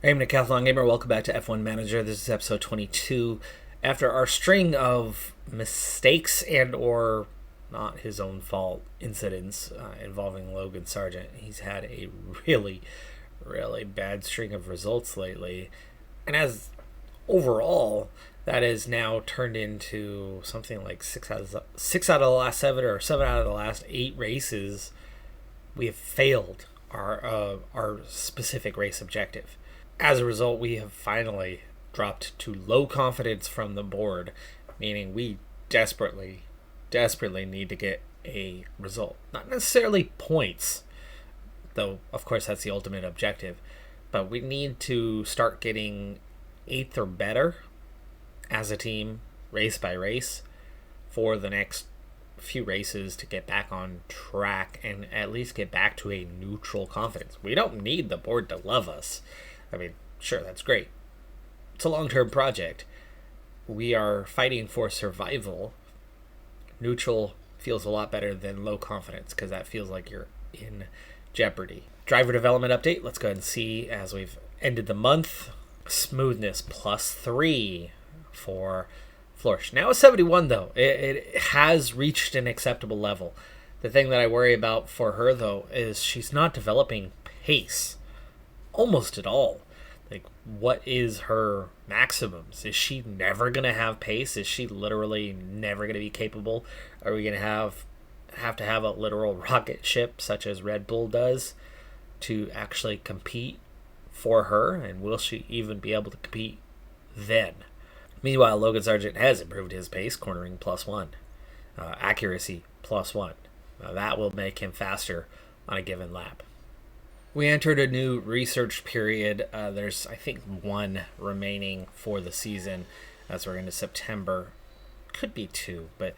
Hey, I'm Decathlon Gamer. Welcome back to F1 Manager. This is episode 22. After our string of mistakes and or not his own fault incidents involving Logan Sargent, he's had a really bad string of results lately. And as overall, that is now turned into something like six out of the last seven or 7 out of the last 8 races. We have failed our specific race objective. As a result, we have finally dropped to low confidence from the board, meaning we desperately need to get a result. Not necessarily points, though of course that's the ultimate objective, but we need to start getting 8th or better as a team, race by race, for the next few races to get back on track and at least get back to a neutral confidence. We don't need the board to love us. I mean, sure, that's great. It's a long-term project. We are fighting for survival. Neutral feels a lot better than low confidence because that feels like you're in jeopardy. Driver development update. Let's go ahead and see as we've ended the month. Smoothness +3 for Flourish. Now a 71 though. It has reached an acceptable level. The thing that I worry about for her though is she's not developing pace almost at all. Like, what is her maximums? Is she never going to have pace? Is she literally never going to be capable? Are we going to have to have a literal rocket ship such as Red Bull does to actually compete for her? And will she even be able to compete then? Meanwhile, Logan Sargent has improved his pace, cornering +1, accuracy +1. That will make him faster on a given lap. We entered a new research period. There's, I think, 1 remaining for the season as we're into September. Could be 2, but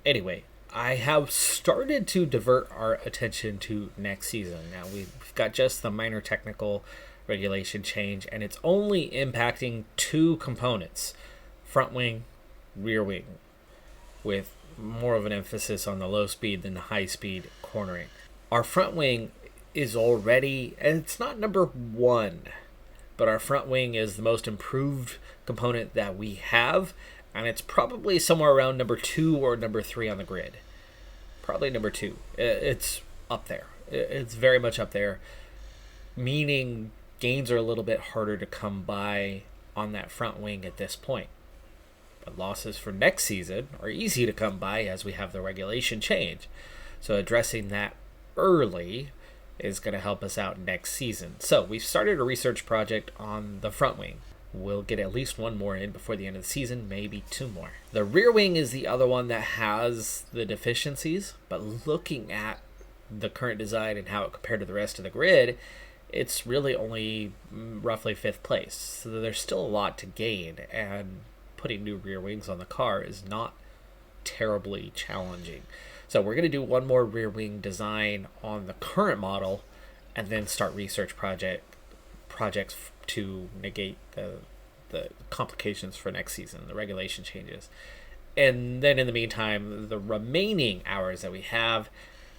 anyway, I have started to divert our attention to next season. Now, we've got just the minor technical regulation change, and it's only impacting 2 components, front wing, rear wing, with more of an emphasis on the low speed than the high speed cornering. Our front wing is already, and it's not number 1, but our front wing is the most improved component that we have, and it's probably somewhere around number 2 or number 3 on the grid. Probably number 2. It's up there. It's very much up there, meaning gains are a little bit harder to come by on that front wing at this point. But losses for next season are easy to come by as we have the regulation change. So addressing that early is going to help us out next season. So we've started a research project on the front wing. We'll get at least 1 more in before the end of the season, maybe 2 more. The rear wing is the other one that has the deficiencies, but looking at the current design and how it compared to the rest of the grid, it's really only roughly 5th place. So there's still a lot to gain, and putting new rear wings on the car is not terribly challenging. So we're going to do 1 more rear wing design on the current model and then start research projects to negate the complications for next season, the regulation changes. And then in the meantime, the remaining hours that we have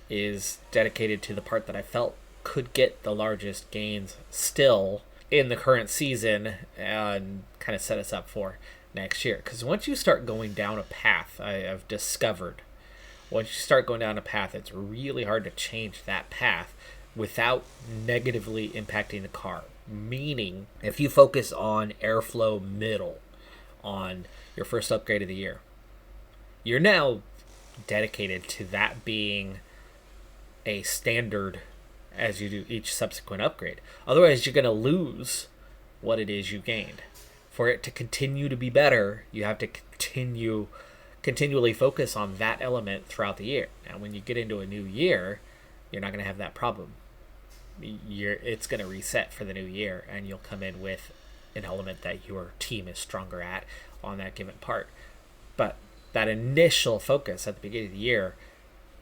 is dedicated to the part that I felt could get the largest gains still in the current season and kind of set us up for next year. Because once you start going down a path, I've discovered, once you start going down a path, it's really hard to change that path without negatively impacting the car. Meaning, if you focus on airflow middle on your first upgrade of the year, you're now dedicated to that being a standard as you do each subsequent upgrade. Otherwise, you're going to lose what it is you gained. For it to continue to be better, you have to continually focus on that element throughout the year. Now, when you get into a new year, you're not going to have that problem. It's going to reset for the new year, and you'll come in with an element that your team is stronger at on that given part. But that initial focus at the beginning of the year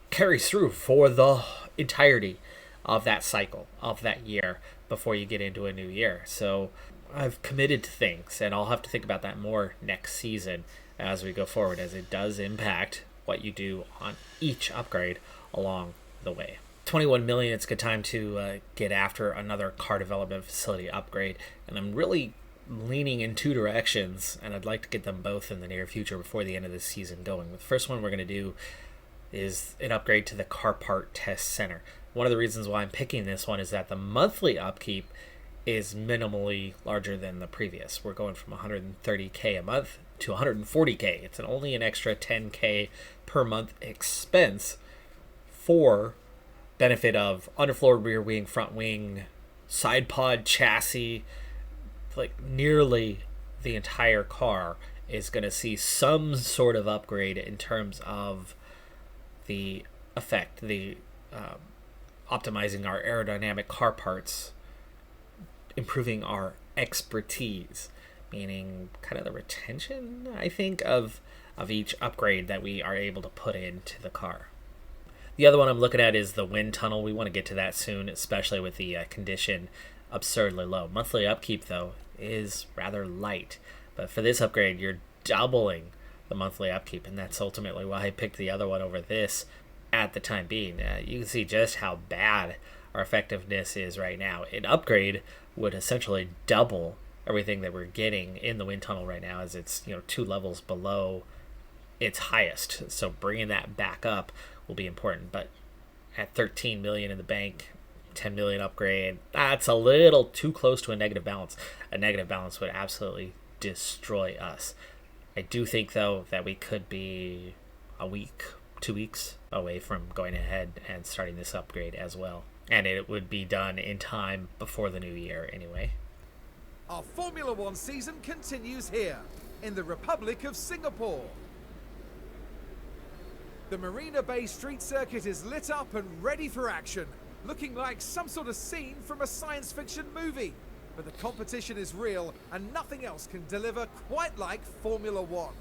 carries through for the entirety of that cycle, of that year, before you get into a new year. So I've committed to things, and I'll have to think about that more next season as we go forward, as it does impact what you do on each upgrade along the way. 21 million, it's a good time to get after another car development facility upgrade. And I'm really leaning in two directions, and I'd like to get them both in the near future before the end of this season going. The first one we're going to do is an upgrade to the car part test center. One of the reasons why I'm picking this one is that the monthly upkeep is minimally larger than the previous. We're going from 130K a month to 140K. It's only an extra 10K per month expense for benefit of underfloor, rear wing, front wing, side pod, chassis. Like nearly the entire car is going to see some sort of upgrade in terms of the effect, the optimizing our aerodynamic car parts, improving our expertise, meaning kind of the retention, I think, of each upgrade that we are able to put into the car. The other one I'm looking at is the wind tunnel. We want to get to that soon, especially with the condition absurdly low. Monthly upkeep, though, is rather light. But for this upgrade, you're doubling the monthly upkeep, and that's ultimately why I picked the other one over this at the time being. You can see just how bad our effectiveness is right now. An upgrade would essentially double everything that we're getting in the wind tunnel right now, as it's 2 levels below its highest. So bringing that back up will be important. But at 13 million in the bank, 10 million upgrade, that's a little too close to a negative balance. A negative balance would absolutely destroy us. I do think, though, that we could be a week, 2 weeks away from going ahead and starting this upgrade as well. And it would be done in time before the new year anyway. Our Formula One season continues here, in the Republic of Singapore. The Marina Bay Street Circuit is lit up and ready for action, looking like some sort of scene from a science fiction movie. But the competition is real, and nothing else can deliver quite like Formula One.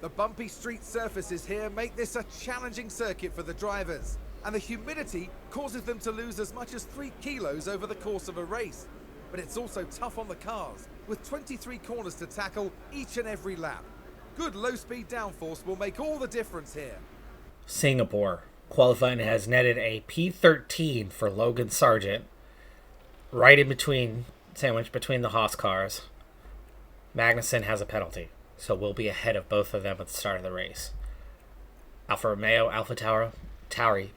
The bumpy street surfaces here make this a challenging circuit for the drivers, and the humidity causes them to lose as much as 3 kilos over the course of a race. But it's also tough on the cars, with 23 corners to tackle each and every lap. Good low-speed downforce will make all the difference here. Singapore. Qualifying has netted a P13 for Logan Sargent, right in between, sandwiched between the Haas cars. Magnussen has a penalty, so we'll be ahead of both of them at the start of the race. Alfa Romeo, Alfa Tauri,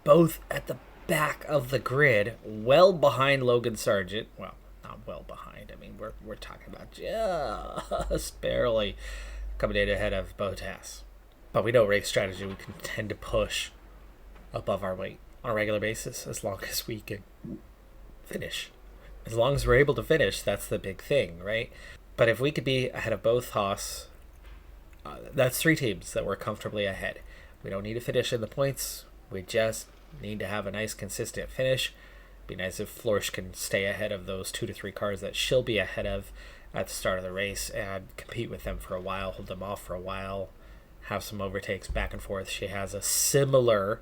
both at the back of the grid, well behind Logan Sargent. Well, not well behind. I mean, we're talking about just barely coming in ahead of Bottas. But we know race strategy, we can tend to push above our weight on a regular basis as long as we can finish. As long as we're able to finish, that's the big thing, right? But if we could be ahead of both Haas, that's 3 teams that we're comfortably ahead. We don't need to finish in the points. We just need to have a nice, consistent finish. Be nice if Florsch can stay ahead of those 2 to 3 cars that she'll be ahead of at the start of the race and compete with them for a while, hold them off for a while, have some overtakes back and forth. She has a similar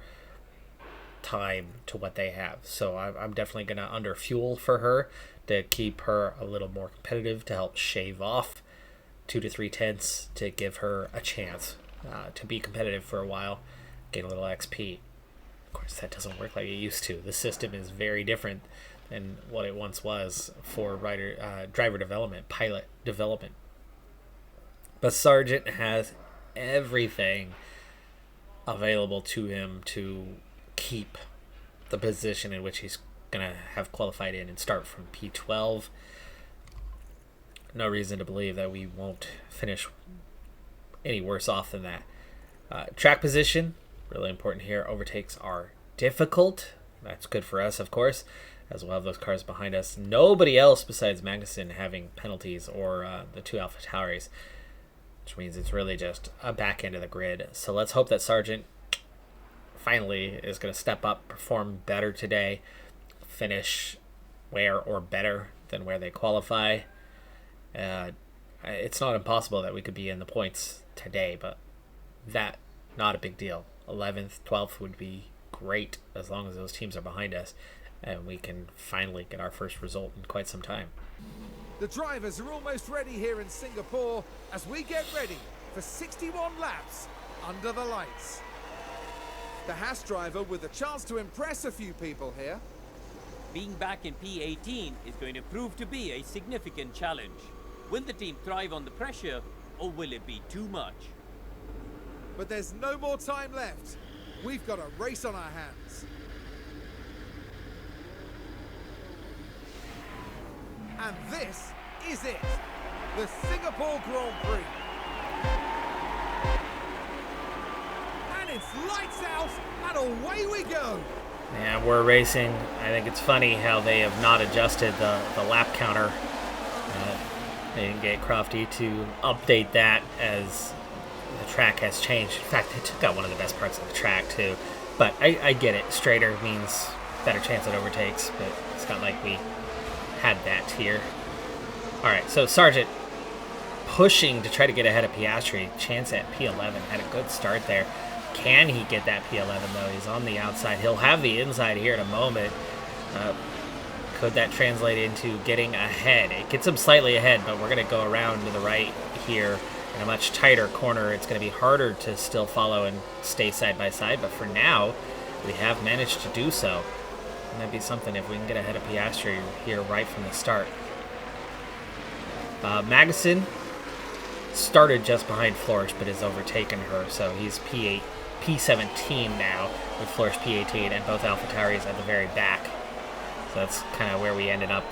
time to what they have. So I'm definitely going to under fuel for her to keep her a little more competitive, to help shave off 2 to 3 tenths to give her a chance to be competitive for a while, get a little XP. Of course, that doesn't work like it used to. The system is very different than what it once was for driver development, pilot development. But Sargent has everything available to him to keep the position in which he's going to have qualified in and start from P12. No reason to believe that we won't finish any worse off than that. Track position, really important here. Overtakes are difficult. That's good for us, of course, as we'll have those cars behind us. Nobody else besides Magnussen having penalties, or the 2 Alfa Tauris, which means it's really just a back end of the grid. So let's hope that Sargent finally is going to step up, perform better today, finish where or better than where they qualify. It's not impossible that we could be in the points today, but that, not a big deal. 11th, 12th would be great as long as those teams are behind us and we can finally get our first result in quite some time. The drivers are almost ready here in Singapore as we get ready for 61 laps under the lights. The Haas driver with a chance to impress a few people here. Being back in P18 is going to prove to be a significant challenge. Will the team thrive on the pressure, or will it be too much? But there's no more time left. We've got a race on our hands. And this is it. The Singapore Grand Prix. And it's lights out and away we go. Yeah, we're racing. I think it's funny how they have not adjusted the lap counter. They didn't get Crofty to update that as the track has changed. In fact, they took out one of the best parts of the track too. But I get it. Straighter means better chance at overtakes, but it's not like we had that here. Alright, so Sargent pushing to try to get ahead of Piastri. Chance at P11. Had a good start there. Can he get that P11 though? He's on the outside. He'll have the inside here in a moment. Could that translate into getting ahead? It gets him slightly ahead, but we're going to go around to the right here in a much tighter corner. It's going to be harder to still follow and stay side by side, but for now, we have managed to do so. And that'd be something if we can get ahead of Piastri here right from the start. Magnussen started just behind Flores, but has overtaken her, so he's P17 now, with Flores P18 and both AlphaTauris at the very back. So that's kind of where we ended up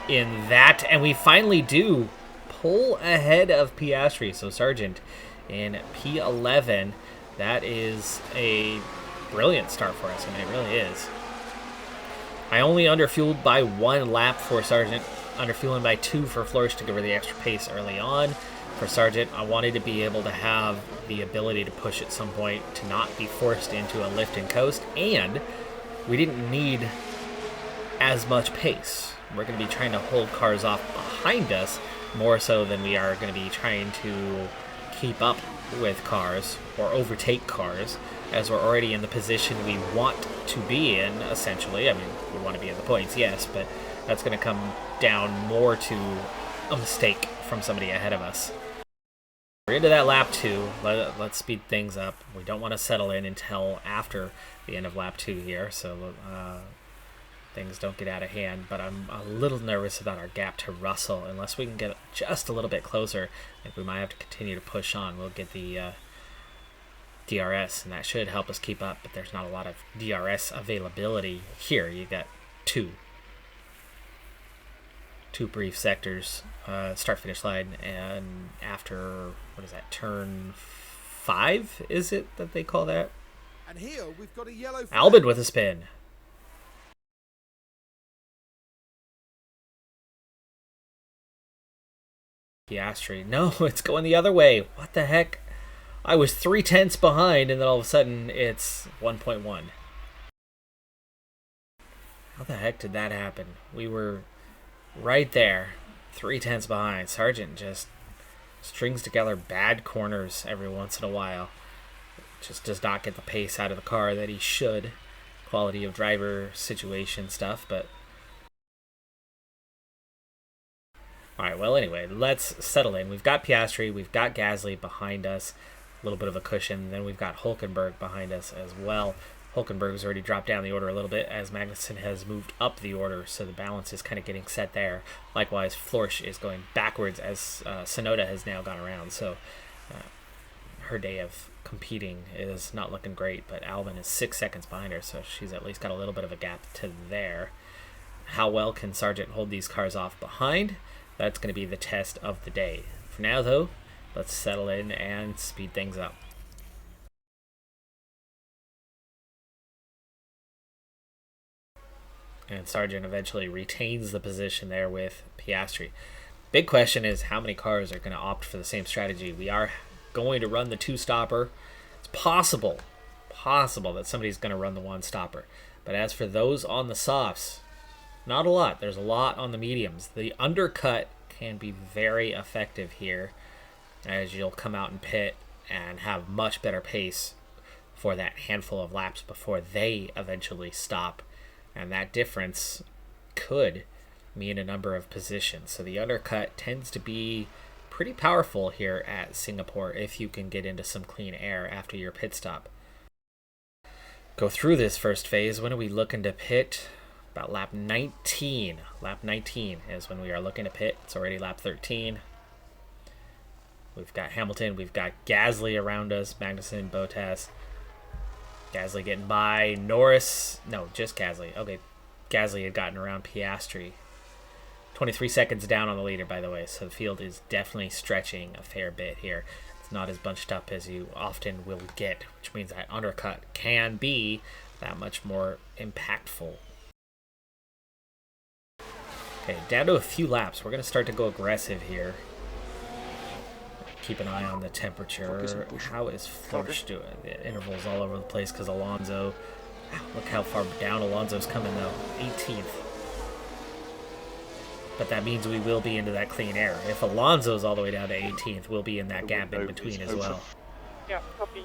in that, and we finally do pull ahead of Piastri. So Sargent in P11, that is a brilliant start for us. I mean, it really is. I only underfueled by 1 lap for Sargent, underfueling by 2 for Flores to give her the extra pace early on. For Sargent, I wanted to be able to have the ability to push at some point, to not be forced into a lift and coast, and we didn't need as much pace. We're going to be trying to hold cars off behind us more so than we are going to be trying to keep up with cars or overtake cars, as we're already in the position we want to be in, essentially. I mean, we want to be in the points, yes, but that's going to come down more to a mistake from somebody ahead of us. We're into that lap 2. Let's speed things up. We don't want to settle in until after the end of lap 2 here, so things don't get out of hand, but I'm a little nervous about our gap to Russell. Unless we can get just a little bit closer, I think we might have to continue to push on. We'll get the DRS, and that should help us keep up, but there's not a lot of DRS availability here. You got two brief sectors, start-finish line, and after, what is that, turn 5, is it that they call that? And here we've got a yellow flag. Albin with a spin. Piastri. No, it's going the other way. What the heck? I was 3/10 behind, and then all of a sudden it's 1.1. How the heck did that happen? We were right there, 3/10 behind. Sargent just strings together bad corners every once in a while. Just does not get the pace out of the car that he should. Quality of driver situation stuff, but alright, well, anyway, let's settle in. We've got Piastri, we've got Gasly behind us, a little bit of a cushion. Then we've got Hülkenberg behind us as well. Hülkenberg's already dropped down the order a little bit as Magnussen has moved up the order, so the balance is kind of getting set there. Likewise, Flores is going backwards as Sonoda has now gone around, so her day of competing is not looking great, but Albin is 6 seconds behind her, so she's at least got a little bit of a gap to there. How well can Sargent hold these cars off behind? That's going to be the test of the day. For now, though, let's settle in and speed things up. And Sargent eventually retains the position there with Piastri. Big question is how many cars are going to opt for the same strategy. We are going to run the 2-stopper. It's possible that somebody's going to run the 1-stopper. But as for those on the softs, not a lot. There's a lot on the mediums. The undercut can be very effective here, as you'll come out and pit and have much better pace for that handful of laps before they eventually stop. And that difference could mean a number of positions. So the undercut tends to be pretty powerful here at Singapore if you can get into some clean air after your pit stop. go through this first phase. When are we looking to pit? About lap 19. Lap 19 is when we are looking to pit. It's already lap 13. We've got Hamilton. We've got Gasly around us. Magnussen, Bottas. Gasly getting by. Norris. No, just Gasly. Okay. Gasly had gotten around Piastri. 23 seconds down on the leader, by the way. So the field is definitely stretching a fair bit here. It's not as bunched up as you often will get, which means that undercut can be that much more impactful. Okay, down to a few laps. We're going to start to go aggressive here. Keep an eye on the temperature. How is Florsch doing? The intervals all over the place because Alonso. Look how far down Alonso's coming, though. 18th. But that means we will be into that clean air. If Alonso's all the way down to 18th, we'll be in that gap in between as well. Yeah, copy.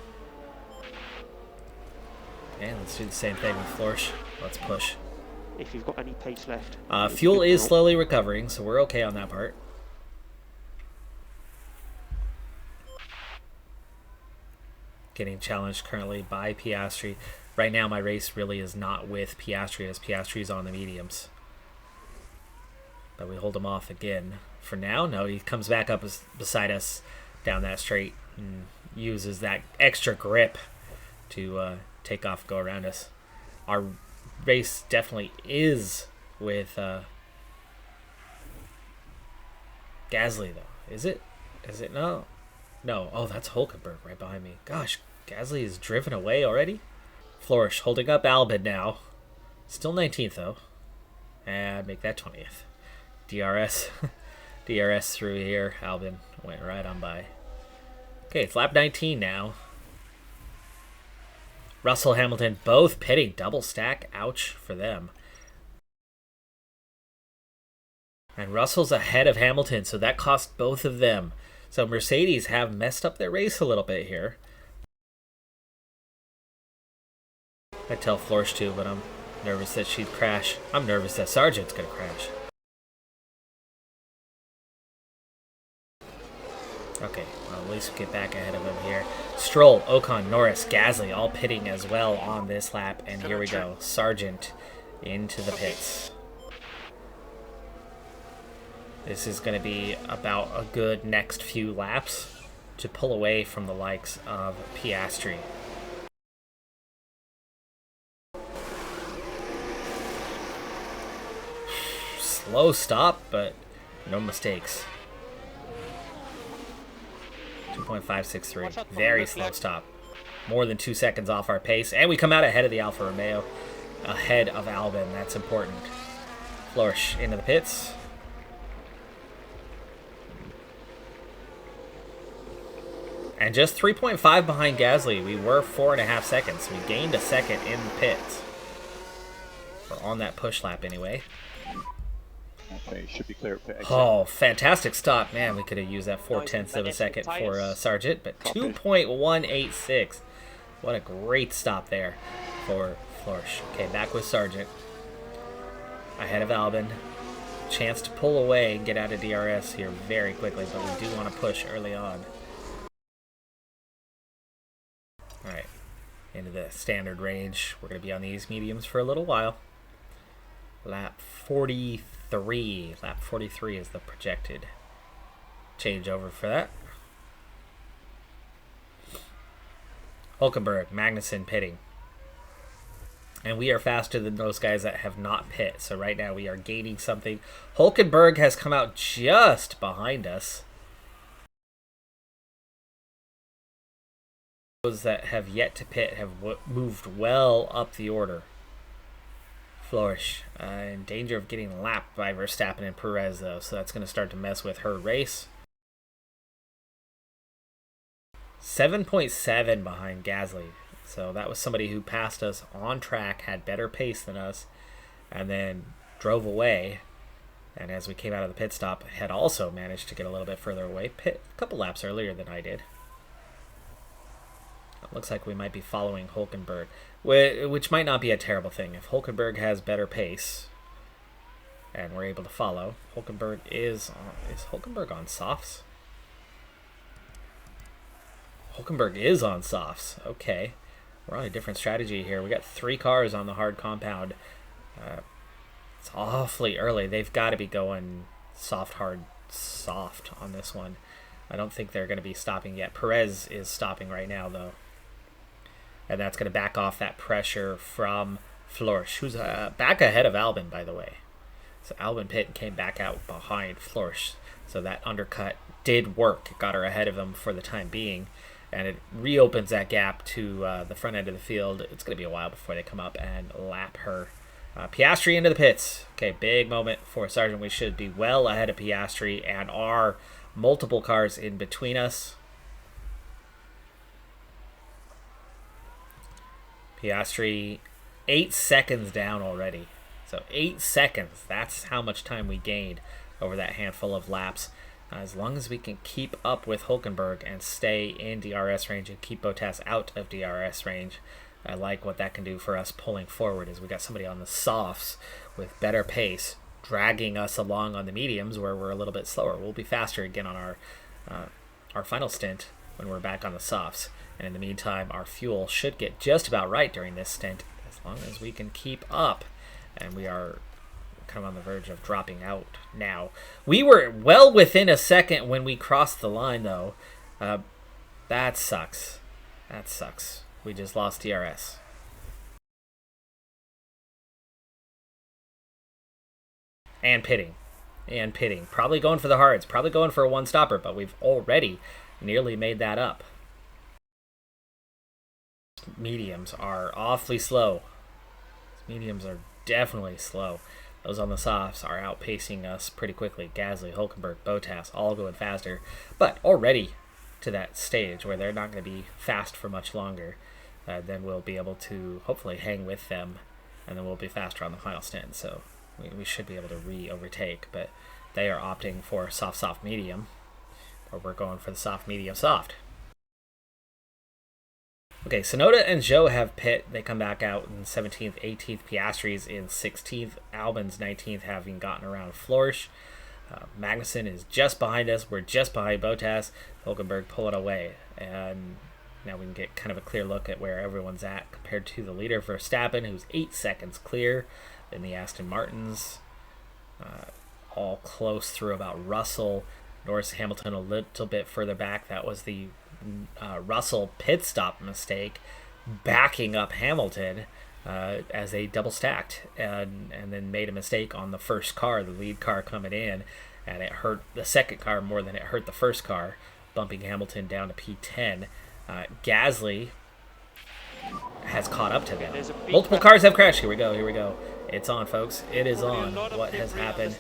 Okay, let's do the same thing with Florsch. Let's push. If you've got any pace left. Fuel is slowly recovering, so we're okay on that part. Getting challenged currently by Piastri. Right now, my race really is not with Piastri, as Piastri's on the mediums. But we hold him off again. For now, no, he comes back up beside us down that straight and uses that extra grip to take off, go around us. Our race definitely is with Gasly, though. Is it? Is it? No. No. Oh, that's Hulkenberg right behind me. Gosh, Gasly is driven away already. Florsch holding up Albon now. Still 19th, though. And make that 20th. DRS. DRS through here. Albon went right on by. Okay, it's lap 19 now. Russell, Hamilton, both pitting. Double stack. Ouch for them. And Russell's ahead of Hamilton, so that cost both of them. So Mercedes have messed up their race a little bit here. I tell Florsch too, but I'm nervous that she'd crash. I'm nervous that Sargent's going to crash. Okay, well, at least we get back ahead of him here. Stroll, Ocon, Norris, Gasly all pitting as well on this lap. And here we go. Sargent into the pits. This is going to be about a good next few laps to pull away from the likes of Piastri. Slow stop, but no mistakes. 2.563. Very slow stop. More than 2 seconds off our pace. And we come out ahead of the Alfa Romeo. Ahead of Albon. That's important. Florsch into the pits. And just 3.5 behind Gasly. We were 4.5 seconds. We gained a second in the pits. We're on that push lap anyway. Okay, should be clear at pit exit. Oh, fantastic stop. Man, we could have used that 4/10 of a second for Sargent, but 2.186. What a great stop there for Florsch. Okay, back with Sargent. Ahead of Albon. Chance to pull away and get out of DRS here very quickly, but we do want to push early on. Alright, into the standard range. We're going to be on these mediums for a little while. Lap 43. Lap 43 is the projected changeover for that. Hulkenberg, Magnussen pitting. And we are faster than those guys that have not pit. So right now we are gaining something. Hulkenberg has come out just behind us. Those that have yet to pit have moved well up the order. Florsch in danger of getting lapped by Verstappen and Perez, though, so that's going to start to mess with her race. 7.7 behind Gasly, so that was somebody who passed us on track, had better pace than us, and then drove away. And as we came out of the pit stop, had also managed to get a little bit further away, a couple laps earlier than I did. It looks like we might be following Hulkenberg, which might not be a terrible thing. If Hulkenberg has better pace and we're able to follow, Hulkenberg is Hulkenberg on softs? Hulkenberg is on softs. Okay. We're on a different strategy here. We got 3 cars on the hard compound. It's awfully early. They've got to be going soft, hard, soft on this one. I don't think they're going to be stopping yet. Perez is stopping right now, though. And that's going to back off that pressure from Flores, who's back ahead of Albon, by the way. So Albon pit and came back out behind Flores. So that undercut did work. It got her ahead of him for the time being. And it reopens that gap to the front end of the field. It's going to be a while before they come up and lap her. Piastri into the pits. Okay, big moment for Sargent. We should be well ahead of Piastri and are multiple cars in between us. Piastri 8 seconds down already. So 8 seconds. That's how much time we gained over that handful of laps. As long as we can keep up with Hülkenberg and stay in DRS range and keep Bottas out of DRS range, I like what that can do for us pulling forward as we got somebody on the softs with better pace dragging us along on the mediums where we're a little bit slower. We'll be faster again on our final stint when we're back on the softs. And in the meantime, our fuel should get just about right during this stint as long as we can keep up. And we are kind of on the verge of dropping out now. We were well within a second when we crossed the line, though. That sucks. That sucks. We just lost DRS. And pitting. And pitting. Probably going for the hards. Probably going for a one-stopper, but we've already nearly made that up. Mediums are awfully slow. Mediums are definitely slow. Those on the softs are outpacing us pretty quickly. Gasly, Hülkenberg, Bottas, all going faster. But already to that stage where they're not going to be fast for much longer. Then we'll be able to hopefully hang with them. And then we'll be faster on the final stint. So we should be able to re-overtake. But they are opting for soft, soft, medium. Or we're going for the soft, medium, soft. Okay, Sonoda and Zhou have pit. They come back out in 17th, 18th. Piastri's in 16th. Albon's 19th, having gotten around Flores. Magnussen is just behind us. We're just behind Bottas. Hülkenberg pulling away. And now we can get kind of a clear look at where everyone's at compared to the leader, Verstappen, who's 8 seconds clear. Then the Aston Martins, all close through about Russell. Norris, Hamilton a little bit further back. That was the Russell pit stop mistake, backing up Hamilton as they double stacked and then made a mistake on the first car, the lead car coming in, and it hurt the second car more than it hurt the first car, bumping Hamilton down to P10. Gasly has caught up to them. Multiple cars have crashed. Here we go. It's on, folks. It is on. What has happened?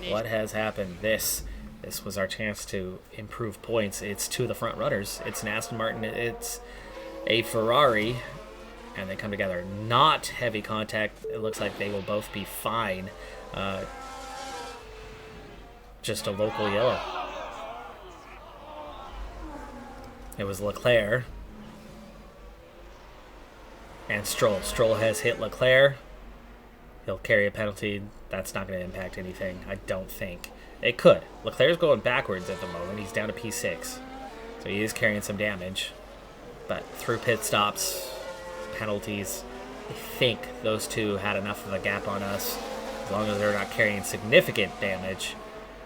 What has happened? This was our chance to improve points. It's two of the front runners. It's an Aston Martin. It's a Ferrari. And they come together. Not heavy contact. It looks like they will both be fine. Just a local yellow. It was Leclerc. And Stroll. Stroll has hit Leclerc. He'll carry a penalty. That's not going to impact anything, I don't think. It could. Leclerc's going backwards at the moment. He's down to P6. So he is carrying some damage. But through pit stops, penalties, I think those two had enough of a gap on us. As long as they're not carrying significant damage,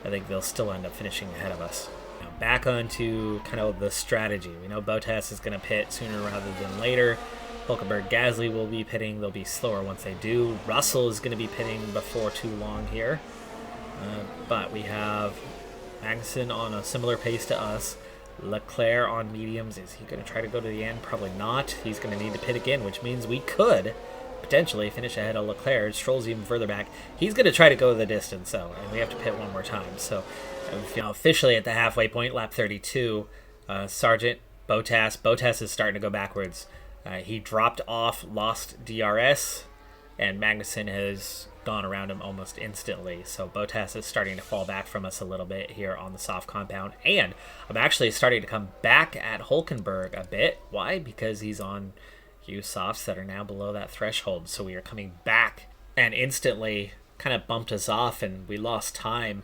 I think they'll still end up finishing ahead of us. Now back onto kind of the strategy. We know Bottas is going to pit sooner rather than later. Hülkenberg, Gasly will be pitting. They'll be slower once they do. Russell is going to be pitting before too long here. But we have Magnussen on a similar pace to us. Leclerc on mediums. Is he going to try to go to the end? Probably not. He's going to need to pit again, which means we could potentially finish ahead of Leclerc. Stroll's even further back. He's going to try to go the distance, though, and we have to pit one more time. So, officially at the halfway point, lap 32, Sargent, Bottas is starting to go backwards. He dropped off, lost DRS, and Magnussen has gone around him almost instantly. So Bottas is starting to fall back from us a little bit here on the soft compound. And I'm actually starting to come back at Hülkenberg a bit. Why? Because he's on used softs that are now below that threshold. So we are coming back and instantly kind of bumped us off, and we lost time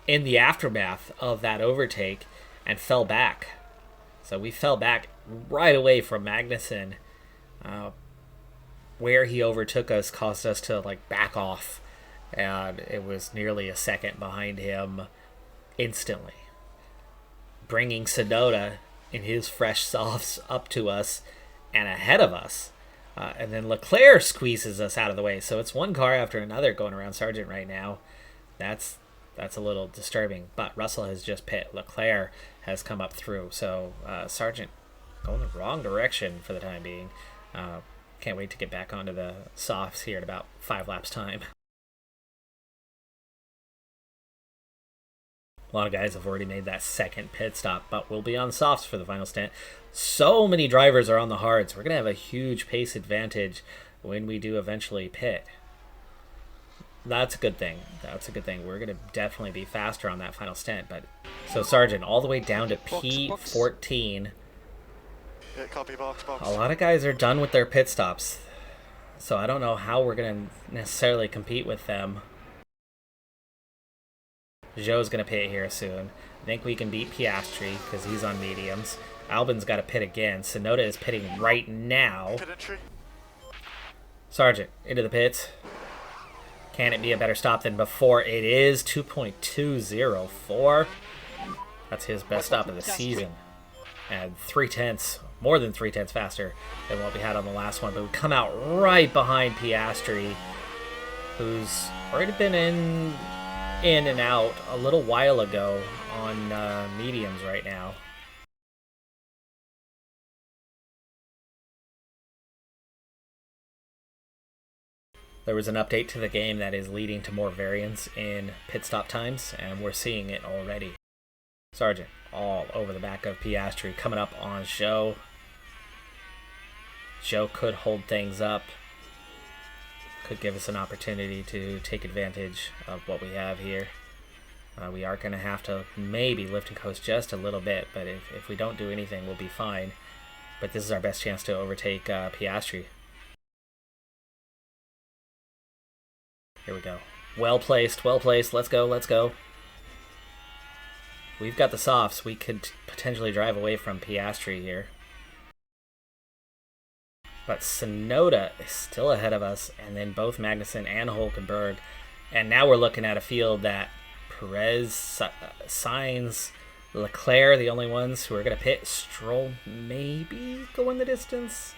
in the aftermath of that overtake and fell back. So we fell back right away from Magnussen Where he overtook us caused us to like back off, and it was nearly a second behind him instantly, bringing Sonoda in his fresh softs up to us and ahead of us. And then Leclerc squeezes us out of the way. So it's one car after another going around Sargent right now. That's a little disturbing. But Russell has just pit. Leclerc has come up through. So Sargent going the wrong direction for the time being. Can't wait to get back onto the softs here in about 5 laps time. A lot of guys have already made that second pit stop, but we'll be on softs for the final stint. So many drivers are on the hards. We're going to have a huge pace advantage when we do eventually pit. That's a good thing. That's a good thing. We're going to definitely be faster on that final stint. But so Sargent all the way down to P14. Yeah, copy, box. A lot of guys are done with their pit stops, so I don't know how we're going to necessarily compete with them. Joe's going to pit here soon. I think we can beat Piastri because he's on mediums. Albon's got to pit again. Sonoda is pitting right now. Pit entry. Sargent, into the pits. Can it be a better stop than before? It is 2.204. That's his best stop of the season. And 0.3, more than 0.3 faster than what we had on the last one. But we come out right behind Piastri, who's already been in and out a little while ago on mediums right now. There was an update to the game that is leading to more variance in pit stop times, and we're seeing it already. Sargent all over the back of Piastri, coming up on Joe. Joe could hold things up, could give us an opportunity to take advantage of what we have here. We are going to have to maybe lift and coast just a little bit, but if we don't do anything, we'll be fine. But this is our best chance to overtake Piastri. Here we go. Well placed, well placed. Let's go, let's go. We've got the softs. We could potentially drive away from Piastri here. But Sonoda is still ahead of us, and then both Magnussen and Hulkenberg. And now we're looking at a field that Perez, Sainz, Leclerc, the only ones who are going to pit. Stroll maybe going the distance.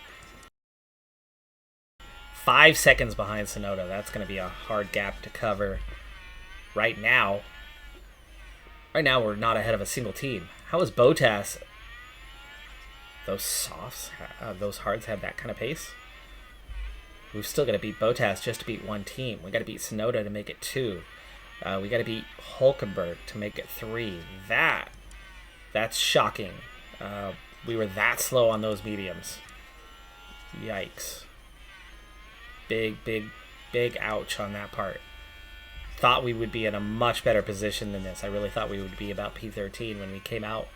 5 seconds behind Sonoda. That's going to be a hard gap to cover. Right now, we're not ahead of a single team. How is Bottas? Those softs, those hards have that kind of pace. We've still got to beat Bottas just to beat one team. We got to beat Sonoda to make it 2. We got to beat Hulkenberg to make it 3. That's shocking. We were that slow on those mediums. Yikes. Big ouch on that part. Thought we would be in a much better position than this. I really thought we would be about P13 when we came out.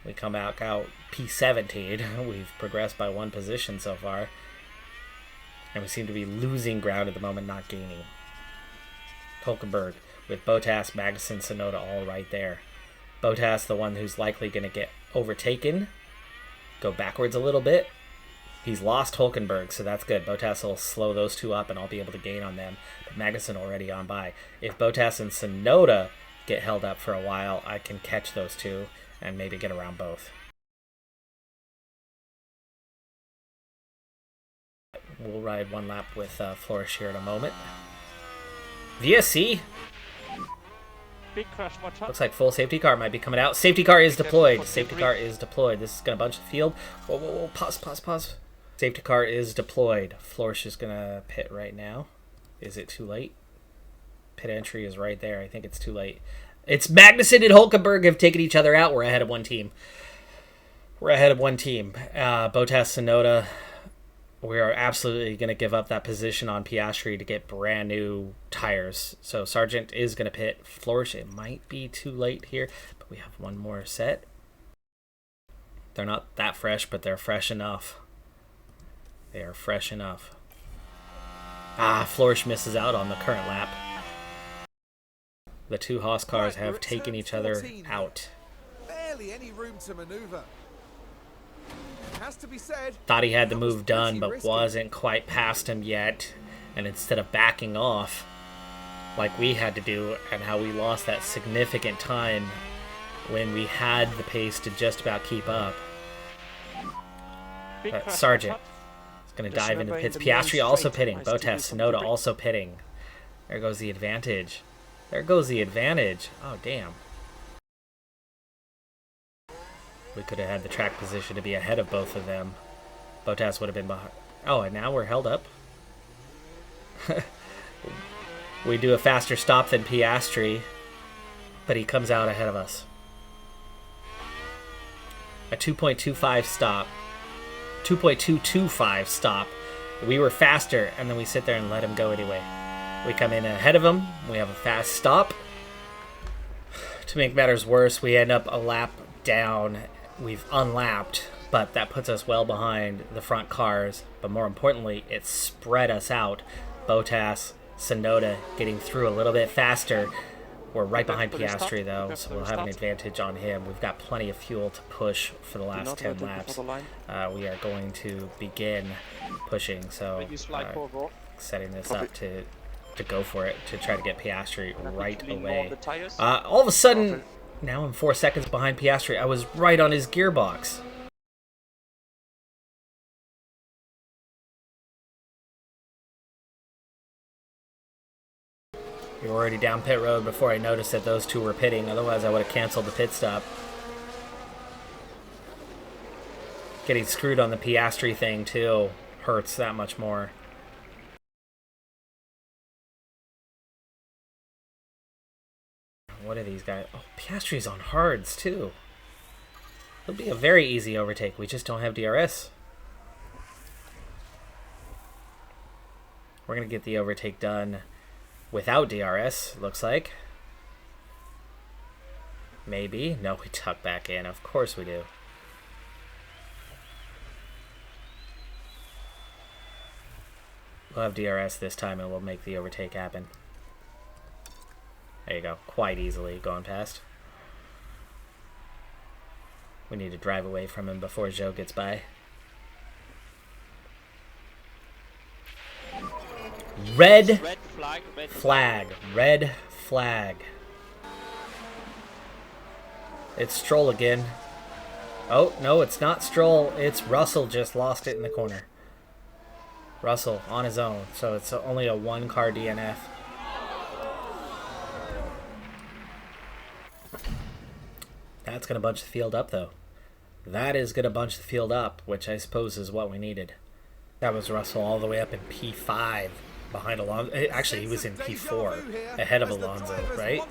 We come back out P17. We've progressed by 1 position so far. And we seem to be losing ground at the moment, not gaining. Hulkenberg with Bottas, Magnussen, Sonoda all right there. Bottas, the one who's likely going to get overtaken. Go backwards a little bit. He's lost Hulkenberg, so that's good. Bottas will slow those two up, and I'll be able to gain on them. But Magnussen already on by. If Bottas and Sonoda get held up for a while, I can catch those two and maybe get around both. We'll ride 1 lap with Flourish here in a moment. VSC. Big crash, watch out. Looks like full safety car might be coming out. Safety car is deployed. Safety car is deployed. This is going to bunch the field. Whoa. Pause. Safety car is deployed. Flourish is going to pit right now. Is it too late? Pit entry is right there. I think it's too late. It's Magnussen and Hulkenberg have taken each other out. We're ahead of one team. Bottas, Sonoda. We are absolutely going to give up that position on Piastri to get brand new tires. So Sargent is going to pit. Flourish, it might be too late here, but we have 1 more set. They're not that fresh, but they're fresh enough. They are fresh enough. Flourish misses out on the current lap. The 2 Haas cars have taken each other out. Barely any room to maneuver. has to be said, Thought he had the that was move done, pretty but risky. wasn't quite past him yet. And instead of backing off like we had to do, and how we lost that significant time when we had the pace to just about keep up. Big crash, Sargent watch is going to Just dive into remember pits. in the main Piastri also straight, pitting. nice to do Bottas, some Sonoda dribbling. also pitting. There goes the advantage. There goes the advantage. Oh, damn. We could have had the track position to be ahead of both of them. Bottas would have been behind. Oh, and now we're held up. We do a faster stop than Piastri, but he comes out ahead of us. A 2.25 stop. 2.225 stop. We were faster, and then we sit there and let him go anyway. We come in ahead of him. We have a fast stop. To make matters worse, we end up a lap down. We've unlapped, but that puts us well behind the front cars. But more importantly, it spread us out. Bottas, Sonoda getting through a little bit faster. We're right behind Piastri, though, so we'll have an advantage on him. We've got plenty of fuel to push for the last 10 laps. We are going to begin pushing, so setting this up to go for it, to try to get Piastri right away. All of a sudden, now I'm 4 seconds behind Piastri. I was right on his gearbox. We were already down pit road before I noticed that those two were pitting. Otherwise, I would have canceled the pit stop. Getting screwed on the Piastri thing, too, hurts that much more. What are these guys? Oh, Piastri's on hards, too. It'll be a very easy overtake. We just don't have DRS. We're going to get the overtake done without DRS, looks like. Maybe. No, we tuck back in. Of course we do. We'll have DRS this time and we'll make the overtake happen. There you go. Quite easily going past. We need to drive away from him before Joe gets by. Red flag. It's Stroll again. Oh, no, it's not Stroll. It's Russell just lost it in the corner. Russell on his own, so it's only a one-car DNF. That's going to bunch the field up, though. That is going to bunch the field up, which I suppose is what we needed. That was Russell all the way up in P5 behind Alonso. Actually, he was in P4 ahead of Alonso, right?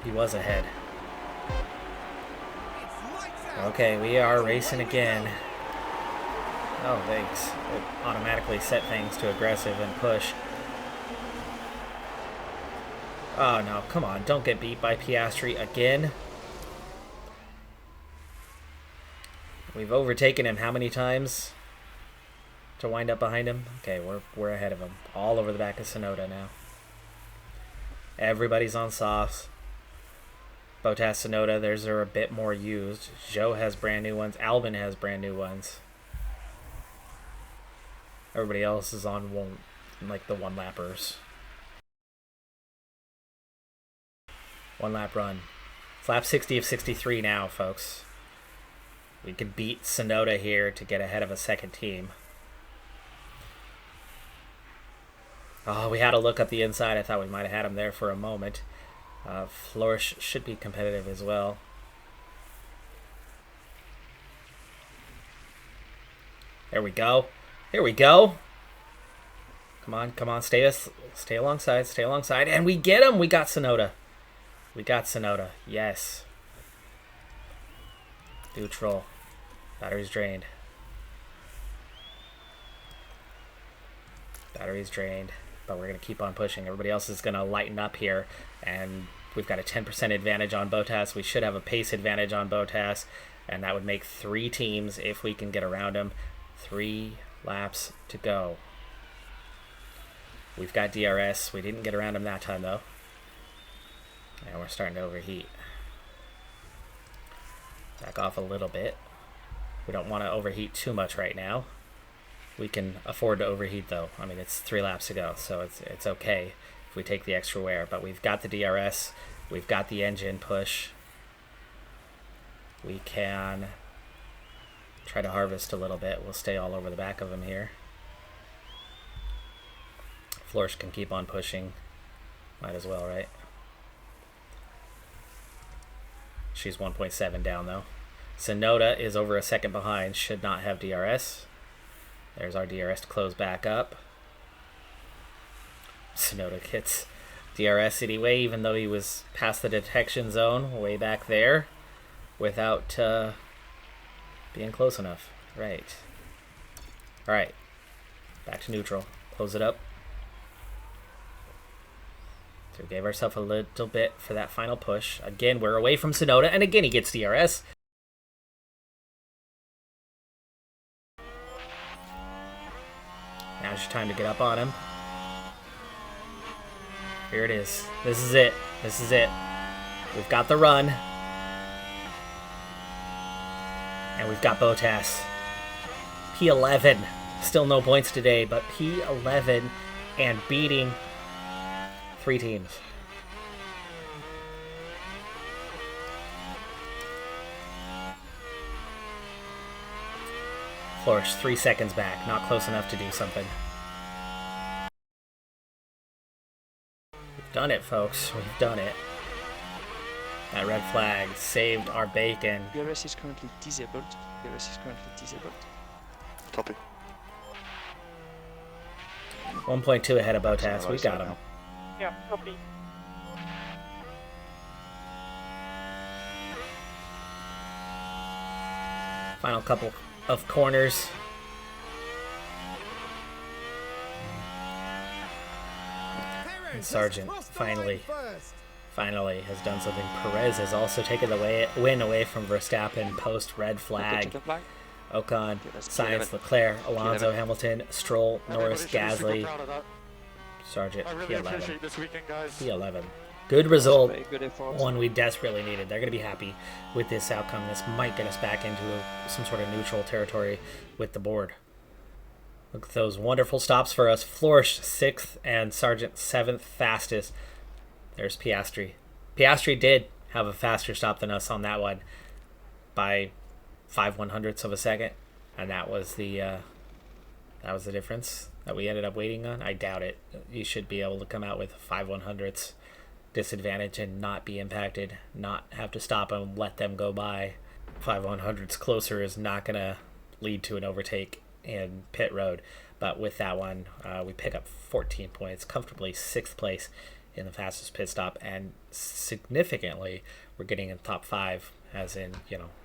He was ahead. Okay, we are racing again. Oh, thanks. It automatically set things to aggressive and push. Oh, no. Come on. Don't get beat by Piastri again. We've overtaken him how many times to wind up behind him? Okay, we're ahead of him. All over the back of Sonoda now. Everybody's on softs. Bottas, Sonoda, theirs are a bit more used. Joe has brand new ones. Albon has brand new ones. Everybody else is on one, like the one-lappers. One-lap run. It's lap 60 of 63 now, folks. We could beat Sonoda here to get ahead of a second team. Oh, we had a look up the inside. I thought we might have had him there for a moment. Flourish should be competitive as well. There we go. Here we go. Come on, stay alongside, and we get him. We got Sonoda. Yes. Neutral. Battery's drained. But we're going to keep on pushing. Everybody else is going to lighten up here, and we've got a 10% advantage on Bottas. We should have a pace advantage on Bottas, and that would make 3 teams if we can get around him. 3 laps to go. We've got DRS. We didn't get around him that time, though. And we're starting to overheat. Back off a little bit. We don't want to overheat too much right now. We can afford to overheat though. I mean, it's 3 laps to go, so it's okay if we take the extra wear. But we've got the DRS, we've got the engine push. We can try to harvest a little bit. We'll stay all over the back of him here. Florsch can keep on pushing. Might as well, right? She's 1.7 down though. Sonoda is over a second behind, should not have DRS. There's our DRS to close back up. Sonoda gets DRS anyway, even though he was past the detection zone way back there without being close enough. Right. Alright. Back to neutral. Close it up. So we gave ourselves a little bit for that final push. Again, we're away from Sonoda, and again he gets DRS. Now's your time to get up on him. Here it is. This is it. This is it. We've got the run. And we've got Bottas. P11. Still no points today, but P11 and beating 3 teams. Florsch 3 seconds back, not close enough to do something. We've done it, folks. We've done it. That red flag saved our bacon. DRS is currently disabled. DRS is currently disabled. Copy. 1.2 ahead of Bottas. We got him. Yeah, copy. Final couple of corners. And Sargent finally has done something. Perez has also taken the win away from Verstappen post red flag. Ocon, Sainz, Leclerc, Alonso, Hamilton, Stroll, Norris, Gasly, Sargent, I really appreciate P11. this weekend, guys. P11. Good result. Very good effort. One we desperately needed. They're going to be happy with this outcome. This might get us back into some sort of neutral territory with the board. Look at those wonderful stops for us. Florsch 6th and Sargent 7th fastest. There's Piastri. Piastri did have a faster stop than us on that one by 5/100ths of a second, and that was the difference that we ended up waiting on. I doubt it. You should be able to come out with 5/100ths disadvantage and not be impacted, not have to stop them, let them go by. 5/100ths closer is not going to lead to an overtake in pit road, but with that one, we pick up 14 points, comfortably 6th place in the fastest pit stop, and significantly we're getting in top 5, as in,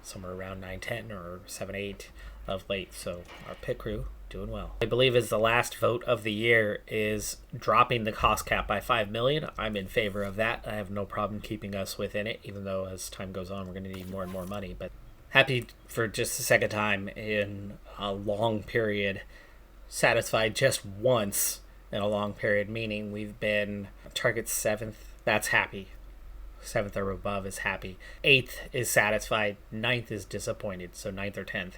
somewhere around 9-10 or 7-8 of late. So our pit crew doing well. I believe is the last vote of the year is dropping the cost cap by 5 million. I'm in favor of that. I have no problem keeping us within it, even though as time goes on we're going to need more and more money. But happy for just the second time in a long period, satisfied just once in a long period, meaning we've been target 7th. That's happy. 7th or above is happy. 8th is satisfied. 9th is disappointed. So 9th or 10th.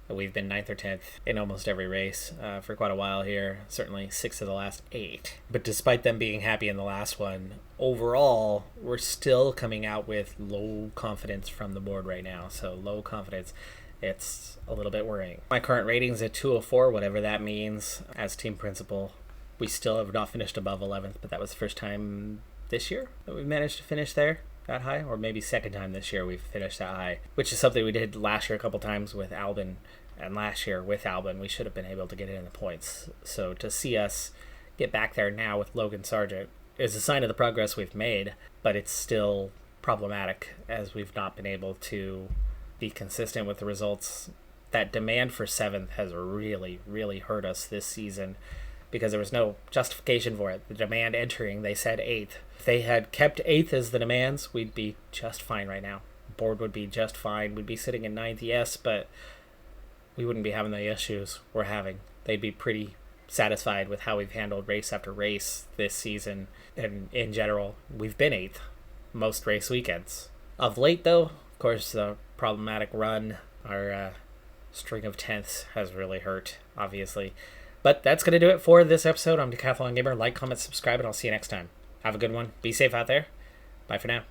We've been 9th or 10th in almost every race for quite a while here. Certainly 6 of the last 8. But despite them being happy in the last one, overall, we're still coming out with low confidence from the board right now. So low confidence. It's a little bit worrying. My current rating's at 204, whatever that means. As team principal, we still have not finished above 11th, but that was the first time this year that we've managed to finish there that high, or maybe second time this year we've finished that high, which is something we did last year a couple times with Albon, and last year with Albon we should have been able to get in the points. So to see us get back there now with Logan Sargent is a sign of the progress we've made, but it's still problematic as we've not been able to be consistent with the results. That demand for 7th has really, really hurt us this season, because there was no justification for it. The demand entering, they said 8th. If they had kept 8th as the demands, we'd be just fine right now. Board would be just fine. We'd be sitting in 9th, yes, but we wouldn't be having the issues we're having. They'd be pretty satisfied with how we've handled race after race this season, and in general, we've been 8th most race weekends. Of late, though, of course, the problematic run, our string of 10ths has really hurt, obviously. But that's going to do it for this episode. I'm Decathlon Gamer. Like, comment, subscribe, and I'll see you next time. Have a good one. Be safe out there. Bye for now.